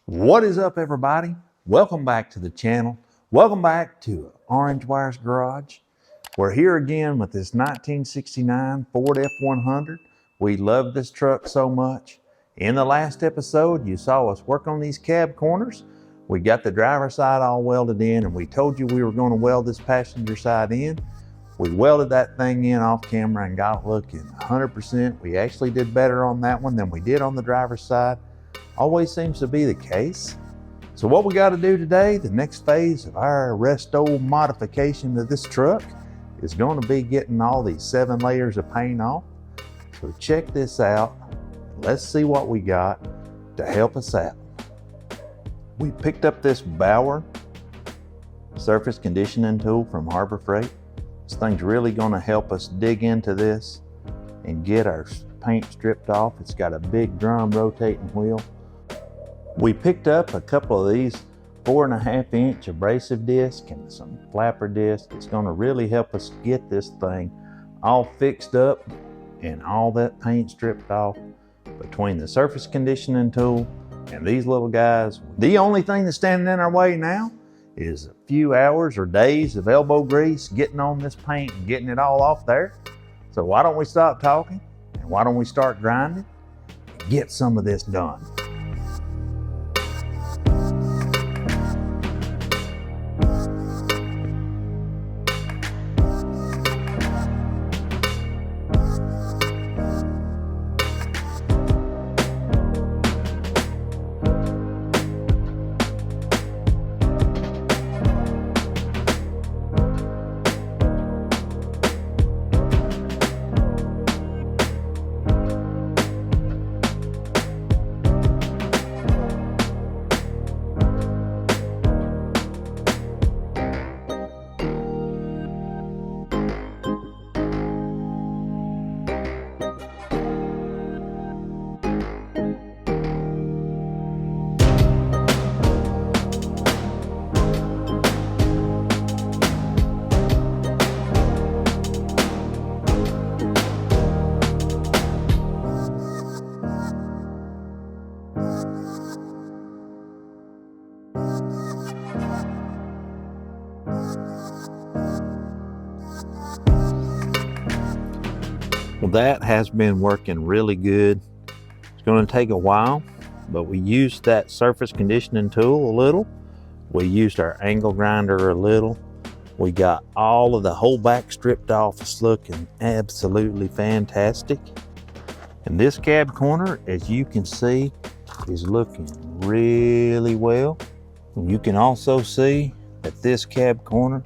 What is up, everybody? Welcome back to the channel. Welcome back to Orange Wire's Garage. We're here again with this 1969 Ford F100. We love this truck so much. In the last episode, you saw us work on these cab corners. We got the driver's side all welded in, and we told you we were going to weld this passenger side in. We welded that thing in off camera and got it looking 100%. We actually did better on that one than we did on the driver's side. Always seems to be the case. So what we got to do today, the next phase of our resto modification of this truck, is going to be getting all these 7 layers of paint off. So check this out. Let's see what we got to help us out. We picked up this Bauer Surface Conditioning Tool from Harbor Freight. This thing's really going to help us dig into this and get our paint stripped off. It's got a big drum rotating wheel. We picked up a couple of these 4.5-inch abrasive discs and some flapper discs. It's going to really help us get this thing all fixed up and all that paint stripped off. Between the surface conditioning tool and these little guys, the only thing that's standing in our way now is a few hours or days of elbow grease getting on this paint and getting it all off there. So why don't we stop talking and why don't we start grinding and get some of this done. Well, that has been working really good. It's going to take a while, but we used that surface conditioning tool a little. We used our angle grinder a little. We got all of the whole back stripped off. It's looking absolutely fantastic. And this cab corner, as you can see, is looking really well. And you can also see that this cab corner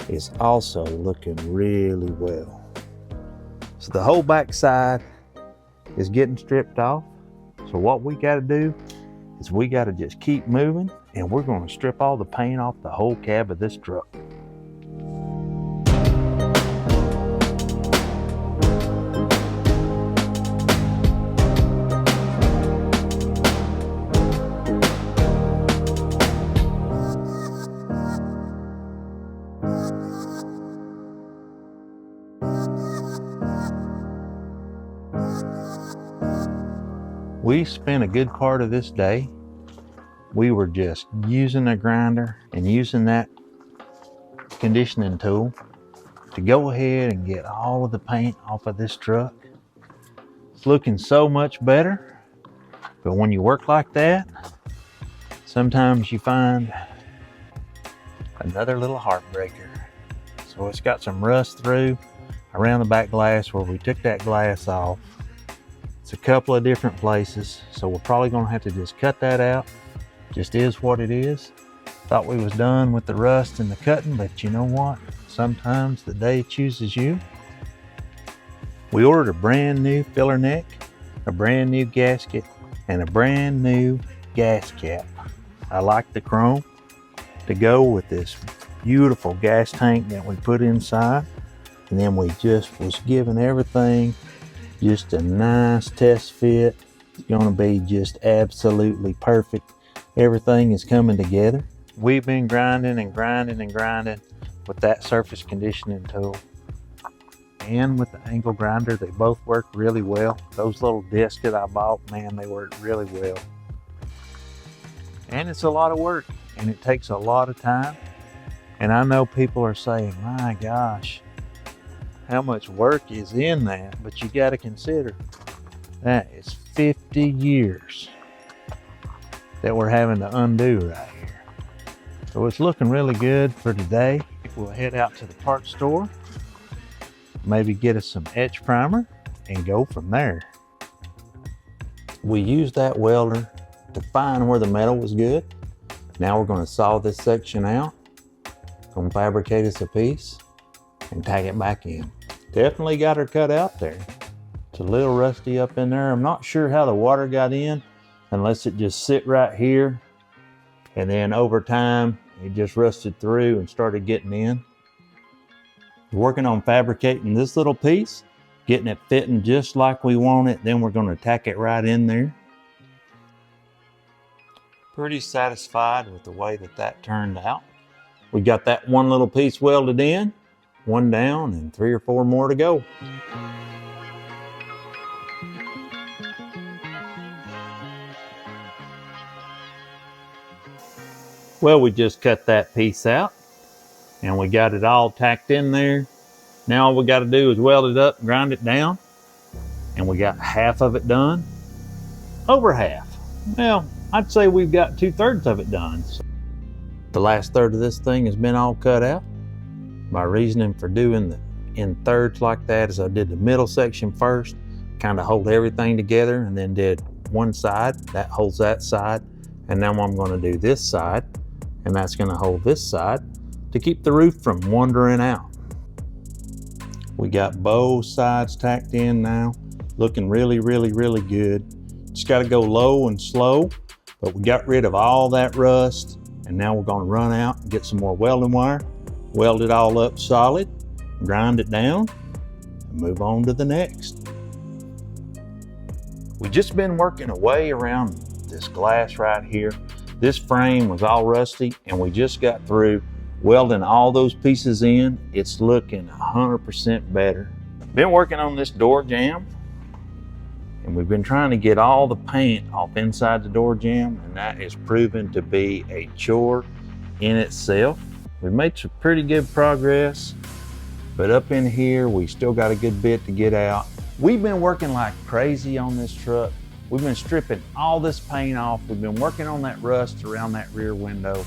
is also looking really well. So the whole back side is getting stripped off. So what we got to do is we got to just keep moving, and we're going to strip all the paint off the whole cab of this truck. We spent a good part of this day. We were just using a grinder and using that conditioning tool to go ahead and get all of the paint off of this truck. It's looking so much better, but when you work like that, sometimes you find another little heartbreaker. So it's got some rust through around the back glass where we took that glass off. A couple of different places, so we're probably going to have to just cut that out. Just is what it is. Thought we was done with the rust and the cutting, but you know what? Sometimes the day chooses you. We ordered a brand new filler neck, a brand new gasket, and a brand new gas cap. I like the chrome to go with this beautiful gas tank that we put inside, and then we just was giving everything just a nice test fit. It's going to be just absolutely perfect. Everything is coming together. We've been grinding and grinding and grinding with that surface conditioning tool and with the angle grinder. They both work really well. Those little discs that I bought, man, they work really well. And it's a lot of work, and it takes a lot of time. And I know people are saying, my gosh, how much work is in that? But you got to consider that is 50 years that we're having to undo right here. So it's looking really good for today. We'll head out to the parts store, maybe get us some etch primer and go from there. We used that welder to find where the metal was good. Now we're going to saw this section out, going to fabricate us a piece and tag it back in. Definitely got her cut out there. It's a little rusty up in there. I'm not sure how the water got in unless it just sit right here, and then over time it just rusted through and started getting in. We're working on fabricating this little piece, getting it fitting just like we want it. Then we're going to tack it right in there. Pretty satisfied with the way that turned out. We got that one little piece welded in, one down, and 3 or 4 more to go. Well, we just cut that piece out and we got it all tacked in there. Now all we got to do is weld it up, grind it down, and we got half of it done. Over half. Well, I'd say we've got 2/3 of it done. So the last third of this thing has been all cut out. My reasoning for doing the in thirds like that is I did the middle section first, kind of hold everything together, and then did one side, that holds that side, and now I'm going to do this side, and that's going to hold this side to keep the roof from wandering out. We got both sides tacked in now, looking really, really, really good. Just got to go low and slow, but we got rid of all that rust, and now we're going to run out and get some more welding wire, weld it all up solid, grind it down, and move on to the next. We've just been working away around this glass right here. This frame was all rusty, and we just got through welding all those pieces in. It's looking 100% better. Been working on this door jamb, and we've been trying to get all the paint off inside the door jamb, and that is proven to be a chore in itself. We've made some pretty good progress, but up in here we still got a good bit to get out. We've been working like crazy on this truck. We've been stripping all this paint off. We've been working on that rust around that rear window.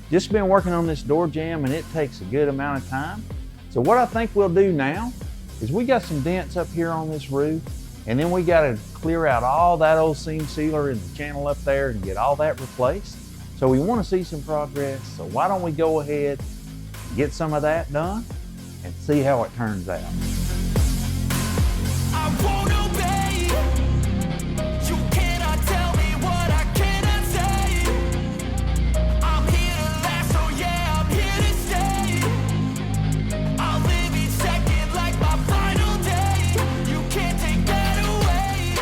Just been working on this door jamb, and it takes a good amount of time. So what I think we'll do now is we got some dents up here on this roof, and then we got to clear out all that old seam sealer in the channel up there and get all that replaced. So we want to see some progress. So why don't we go ahead and get some of that done and see how it turns out. I won't obey. You cannot tell me what I cannot say. I'm here to last, so yeah, I'm here to stay. I'll live each second like my final day. You can't take that away.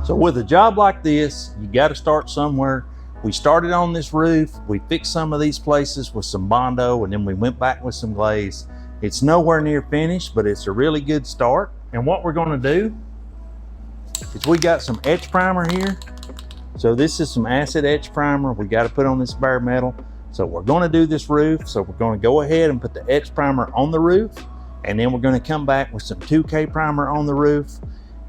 So with a job like this, you got to start somewhere. We started on this roof, we fixed some of these places with some Bondo, and then we went back with some glaze. It's nowhere near finished, but it's a really good start. And what we're gonna do is we got some etch primer here. So this is some acid etch primer we got to put on this bare metal. So we're gonna do this roof, so we're gonna go ahead and put the etch primer on the roof, and then we're gonna come back with some 2K primer on the roof,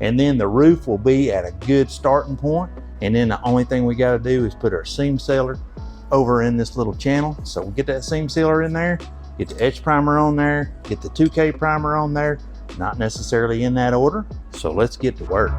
and then the roof will be at a good starting point. And then the only thing we got to do is put our seam sealer over in this little channel. So we'll get that seam sealer in there, get the etch primer on there, get the 2K primer on there, not necessarily in that order. So let's get to work.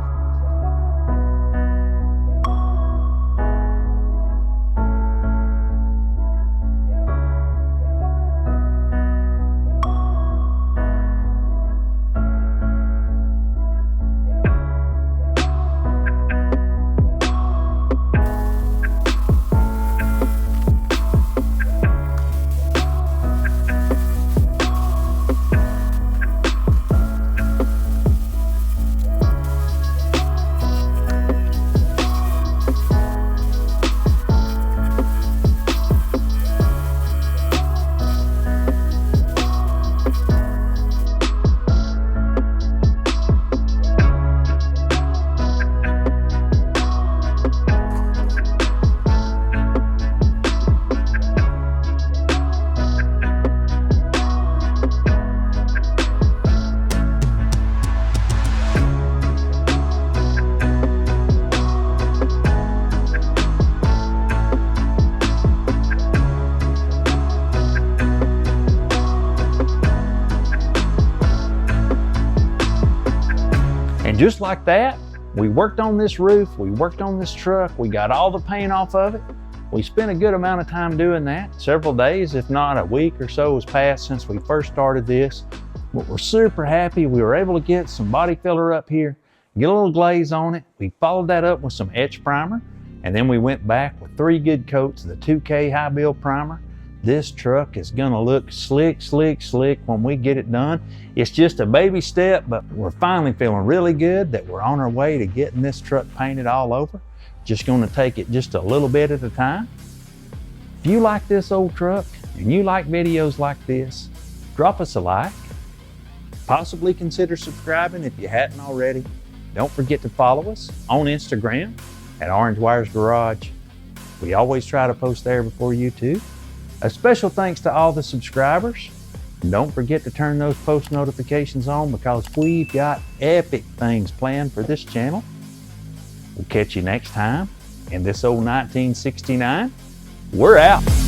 And just like that, we worked on this roof, we worked on this truck, we got all the paint off of it. We spent a good amount of time doing that. Several days, if not a week or so has passed since we first started this. But we're super happy. We were able to get some body filler up here, get a little glaze on it. We followed that up with some etch primer, and then we went back with 3 good coats of the 2K high build primer. This truck is gonna look slick, slick, slick when we get it done. It's just a baby step, but we're finally feeling really good that we're on our way to getting this truck painted all over. Just gonna take it just a little bit at a time. If you like this old truck and you like videos like this, drop us a like. Possibly consider subscribing if you hadn't already. Don't forget to follow us on Instagram at Orange Wires Garage. We always try to post there before you too. A special thanks to all the subscribers. And don't forget to turn those post notifications on because we've got epic things planned for this channel. We'll catch you next time in this old 1969. We're out.